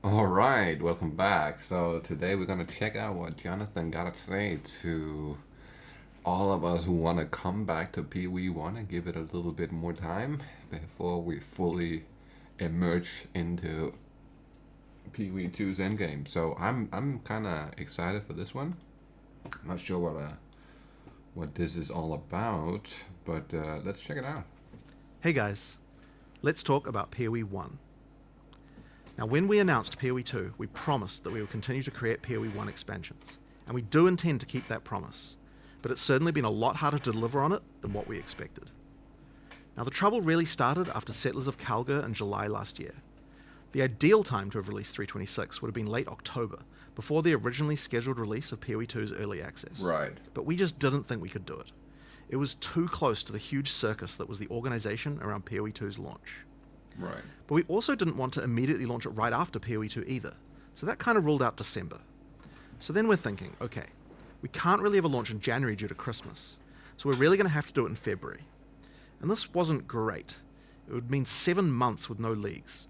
All right, welcome back. So today we're gonna check out what Jonathan got to say to all of us who want to come back to PoE 1 and give it a little bit more time before we fully emerge into PoE 2's endgame. So I'm kind of excited for this one. I'm not sure what this is all about, but let's check it out. Hey guys, let's talk about PoE 1. Now, when we announced PoE 2, we promised that we would continue to create PoE 1 expansions, and we do intend to keep that promise, but it's certainly been a lot harder to deliver on it than what we expected. Now, the trouble really started after Settlers of Calgar in July last year. The ideal time to have released 326 would have been late October, before the originally scheduled release of PoE 2's early access. Right. But we just didn't think we could do it. It was too close to the huge circus that was the organization around PoE 2's launch. Right. But we also didn't want to immediately launch it right after PoE 2 either, so that kind of ruled out December. So then we're thinking, okay, we can't really have a launch in January due to Christmas, so we're really going to have to do it in February. And this wasn't great. It would mean 7 months with no leagues.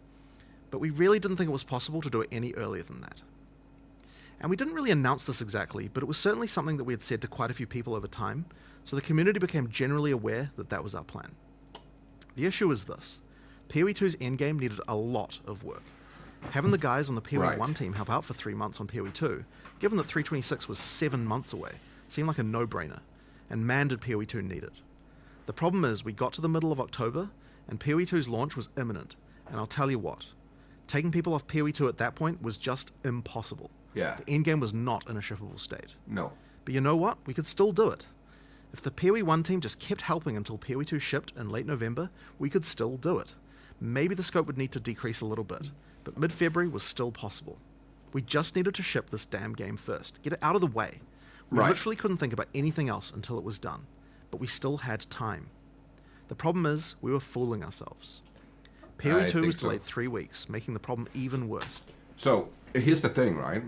But we really didn't think it was possible to do it any earlier than that. And we didn't really announce this exactly, but it was certainly something that we had said to quite a few people over time, so the community became generally aware that that was our plan. The issue is this. PoE 2's endgame needed a lot of work. Having the guys on the PoE Right. 1 team help out for 3 months on PoE 2, given that 326 was 7 months away, seemed like a no-brainer, and man did PoE 2 need it. The problem is we got to the middle of October, and PoE 2's launch was imminent, and I'll tell you what, taking people off PoE 2 at that point was just impossible. Yeah. The endgame was not in a shippable state. No. But you know what? We could still do it. If the PoE 1 team just kept helping until PoE 2 shipped in late November, we could still do it. Maybe the scope would need to decrease a little bit, but mid-February was still possible. We just needed to ship this damn game first, get it out of the way. We Right. literally couldn't think about anything else until it was done, but we still had time. The problem is, we were fooling ourselves. PoE I 2 think was so. delayed 3 weeks, making the problem even worse. So here's the thing, right?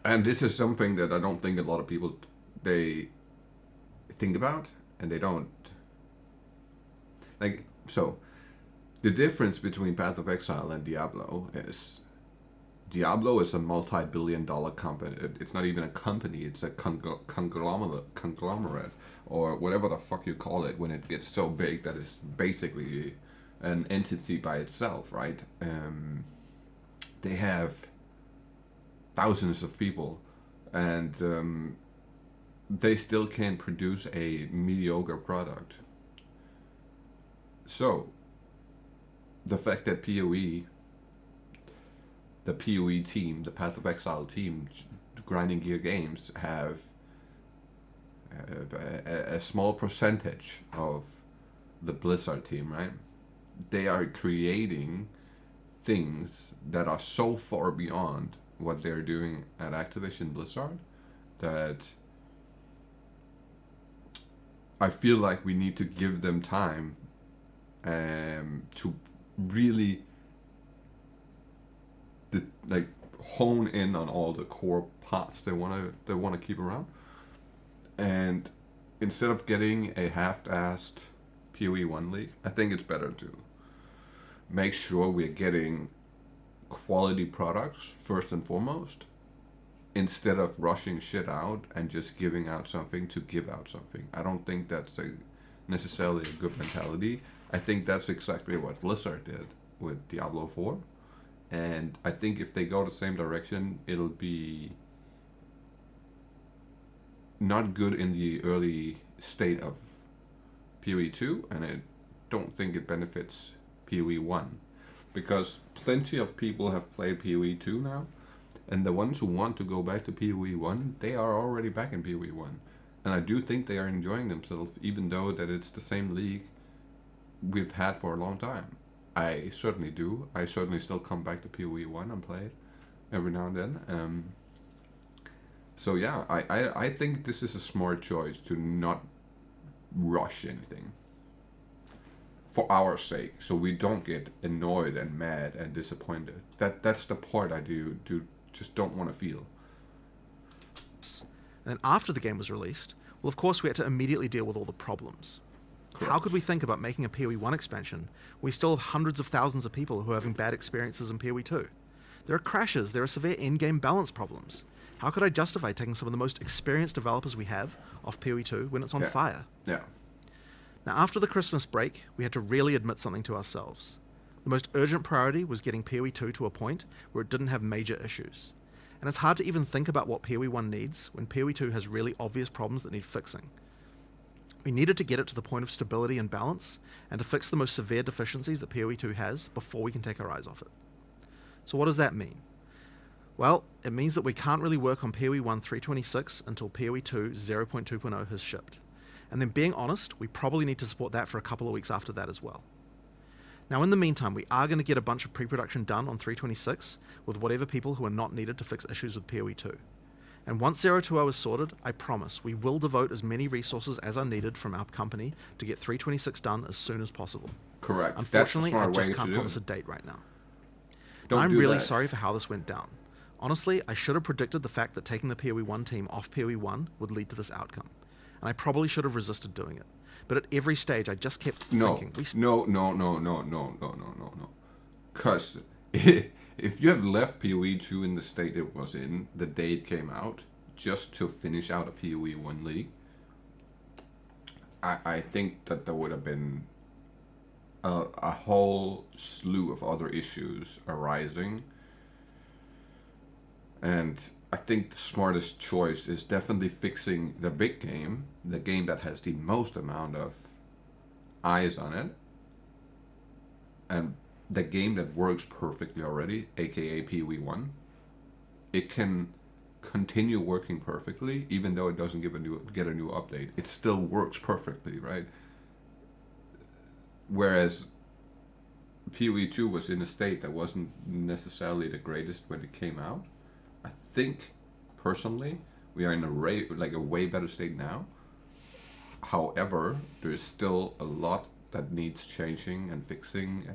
And this is something that I don't think a lot of people they think about, and they don't like. So the difference between Path of Exile and Diablo is Diablo is a multi-billion-dollar company. It's not even a company; it's a conglomerate, or whatever the fuck you call it when it gets so big that it's basically an entity by itself, right? They have thousands of people, and they still can't produce a mediocre product. So, the fact that PoE, the PoE team, the Path of Exile team, Grinding Gear Games, have a small percentage of the Blizzard team, right? They are creating things that are so far beyond what they're doing at Activision Blizzard that I feel like we need to give them time to really hone in on all the core parts they wanna keep around, and instead of getting a half-assed PoE 1 league, I think it's better to make sure we're getting quality products first and foremost, instead of rushing shit out and just giving out something to give out something. I don't think that's necessarily a good mentality. I think that's exactly what Blizzard did with Diablo 4. And I think if they go the same direction, it'll be not good in the early state of PoE 2, and I don't think it benefits PoE 1. Because plenty of people have played PoE 2 now, and the ones who want to go back to PoE 1, they are already back in PoE 1. And I do think they are enjoying themselves, even though that it's the same league we've had for a long time. I certainly do. I certainly still come back to PoE 1 and play it every now and then. So yeah, I think this is a smart choice to not rush anything for our sake, so we don't get annoyed and mad and disappointed. That's the part I just don't want to feel. And then after the game was released, well, of course, we had to immediately deal with all the problems. Correct. How could we think about making a PoE 1 expansion when we still have hundreds of thousands of people who are having bad experiences in PoE 2? There are crashes, there are severe in-game balance problems. How could I justify taking some of the most experienced developers we have off PoE 2 when it's on Yeah. fire? Yeah. Now, after the Christmas break, we had to really admit something to ourselves. The most urgent priority was getting PoE 2 to a point where it didn't have major issues. And it's hard to even think about what PoE 1 needs when PoE 2 has really obvious problems that need fixing. We needed to get it to the point of stability and balance, and to fix the most severe deficiencies that PoE 2 has before we can take our eyes off it. So what does that mean? Well, it means that we can't really work on PoE 1 3.26 until PoE 2 0.2.0 has shipped. And then being honest, we probably need to support that for a couple of weeks after that as well. Now in the meantime, we are going to get a bunch of pre-production done on 3.26 with whatever people who are not needed to fix issues with PoE 2. And once 0.2.0 is sorted, I promise we will devote as many resources as are needed from our company to get 3.26 done as soon as possible. Correct. Unfortunately, I That's just the smart way can't to promise do a date right now. Don't I'm do really that. sorry for how this went down. Honestly, I should have predicted the fact that taking the PoE 1 team off PoE 1 would lead to this outcome. And I probably should have resisted doing it. But at every stage, I just kept thinking... No. Because if you have left PoE 2 in the state it was in the day it came out, just to finish out a PoE 1 league, I think that there would have been a whole slew of other issues arising. And I think the smartest choice is definitely fixing the big game, the game that has the most amount of eyes on it, and the game that works perfectly already, aka PoE 1. It can continue working perfectly, even though it doesn't get a new update. It still works perfectly, right? Whereas PoE 2 was in a state that wasn't necessarily the greatest when it came out. I think, personally, we are in a way better state now. However, there is still a lot that needs changing and fixing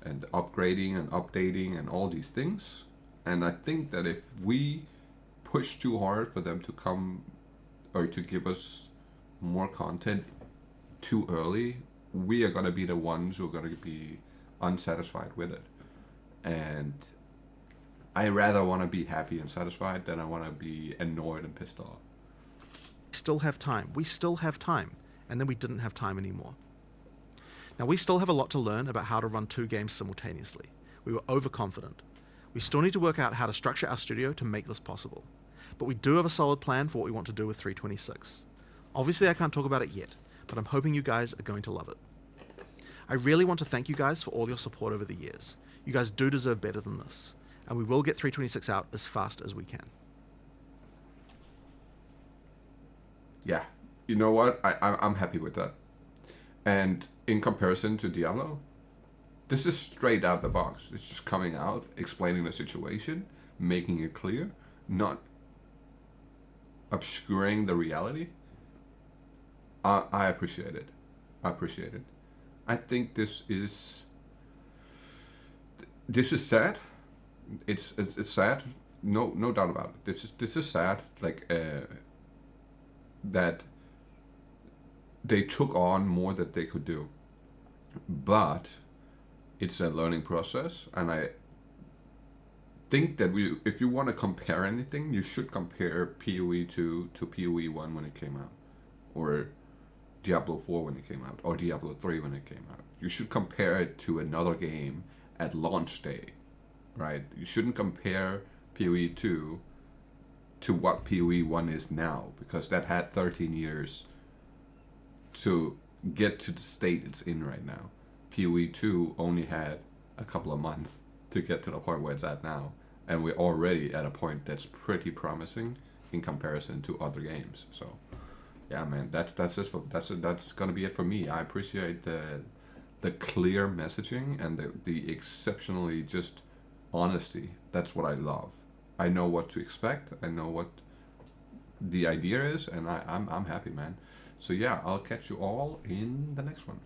and upgrading and updating and all these things. And I think that if we push too hard for them to come or to give us more content too early, we are going to be the ones who are going to be unsatisfied with it. And I rather want to be happy and satisfied than I want to be annoyed and pissed off. Still have time. We still have time. And then we didn't have time anymore. Now, we still have a lot to learn about how to run two games simultaneously. We were overconfident. We still need to work out how to structure our studio to make this possible. But we do have a solid plan for what we want to do with 3.26. Obviously, I can't talk about it yet, but I'm hoping you guys are going to love it. I really want to thank you guys for all your support over the years. You guys do deserve better than this, and we will get 3.26 out as fast as we can. Yeah, you know what? I'm happy with that. And in comparison to Diablo, this is straight out the box. It's just coming out, explaining the situation, making it clear, not obscuring the reality. I appreciate it. I think this is sad. It's sad. No doubt about it. This is sad. That they took on more that they could do, but it's a learning process, and I think that if you want to compare anything, you should compare PoE 2 to PoE 1 when it came out, or Diablo 4 when it came out, or Diablo 3 when it came out. You should compare it to another game at launch day, right? You shouldn't compare PoE 2 to what PoE 1 is now, because that had 13 years to get to the state it's in right now. PoE 2 only had a couple of months to get to the point where it's at now, and we're already at a point that's pretty promising in comparison to other games. So yeah, man, that's gonna be it for me. I appreciate the clear messaging and the exceptionally just honesty. That's what I love. I know what to expect. I know what the idea is, and I'm happy, man. So yeah, I'll catch you all in the next one.